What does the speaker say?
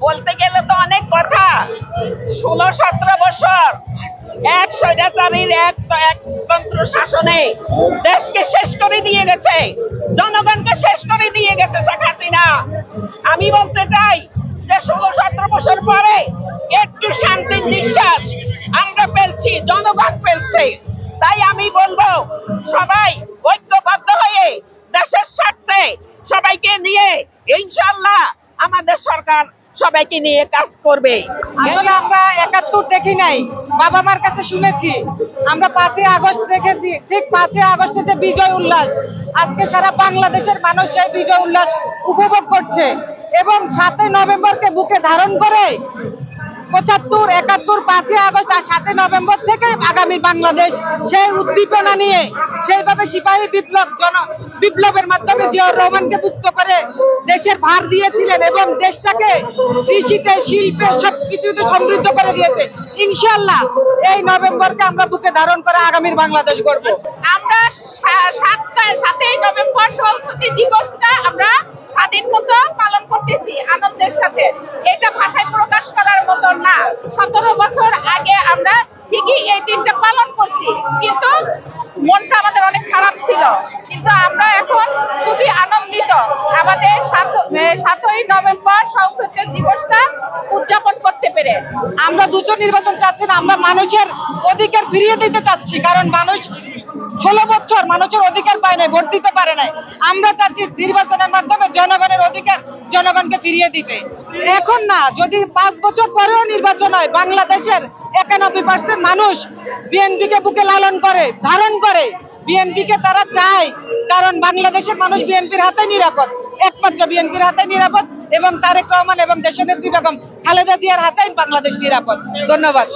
বলতে গেলে তো অনেক কথা। 16-17 বছর এক স্বৈরাচারীর একতন্ত্র শাসনে দেশকে শেষ করে দিয়ে গেছে, জনগণকে শেষ করে দিয়ে গেছে শেখ হাসিনা। আমি বলতে চাই যে 16-17 বছর পরে একটু শান্তির নিঃশ্বাস আমরা পেয়েছি, জনগণ পেয়েছে। তাই আমি বলবো সবাই ঐক্যবদ্ধ হয়ে দেশের স্বার্থে সবাইকে নিয়ে ইনশাআল্লাহ আমাদের সরকার সবাইকে নিয়ে কাজ করবে। আসলে আমরা 71 দেখি নাই, বাবা মার কাছে শুনেছি। আমরা 5ই আগস্ট দেখেছি। ঠিক 5ই আগস্টে যে বিজয় উল্লাস, আজকে সারা বাংলাদেশের মানুষ এই বিজয় উল্লাস উপভোগ করছে এবং 7ই নভেম্বরকে বুকে ধারণ করে 75, 71, 5ই আগস্ট আর 7ই নভেম্বর থেকে আগামী বাংলাদেশ সেই উদ্দীপনা নিয়ে সেইভাবে সিপাহী বিপ্লবের মাধ্যমে জিয়াউর রহমানকে মুক্ত করে দেশের ভার দিয়েছিলেন এবং দেশটাকে কৃষিতে, শিল্পে সবকিছুতে সমৃদ্ধ করে দিয়েছে। ইনশাআল্লাহ এই নভেম্বরকে আমরা বুকে ধারণ করে আগামীর বাংলাদেশ গড়ব। আমরা 7ই নভেম্বর শহীদ দিবসটা আমরা স্বাধীন মতো পালন করতেছি আনন্দের সাথে। এটা ভাষায় প্রকাশ করার মতো না। 17 বছর আগে আমরা ঠিকই এই দিনটা পালন করছি, কিন্তু মনটা আমাদের অনেক খারাপ ছিল। কিন্তু আমরা এখন খুবই আনন্দিত আমাদের 7ই নভেম্বর শহীদ দিবসটা উদযাপন করতে পেরে। আমরা দুটো নির্বাচন চাচ্ছি না, আমরা মানুষের অধিকার ফিরিয়ে দিতে চাচ্ছি। কারণ মানুষ 16 বছর মানুষের অধিকার পায় নাই, ভোট দিতে পারে নাই। আমরা চাচ্ছি নির্বাচনের মাধ্যমে জনগণের অধিকার জনগণকে ফিরিয়ে দিতে। এখন না, যদি 5 বছর পরেও নির্বাচন হয়, বাংলাদেশের 91% মানুষ বিএনপিকে বুকে লালন করে, ধারণ করে। বিএনপিকে তারা চায়, কারণ বাংলাদেশের মানুষ বিএনপির হাতে নিরাপদ, একমাত্র বিএনপির হাতে নিরাপদ এবং তারেক রহমান এবং দেশনেত্রী বেগম খালেদা জিয়ার হাতেই বাংলাদেশ নিরাপদ। ধন্যবাদ।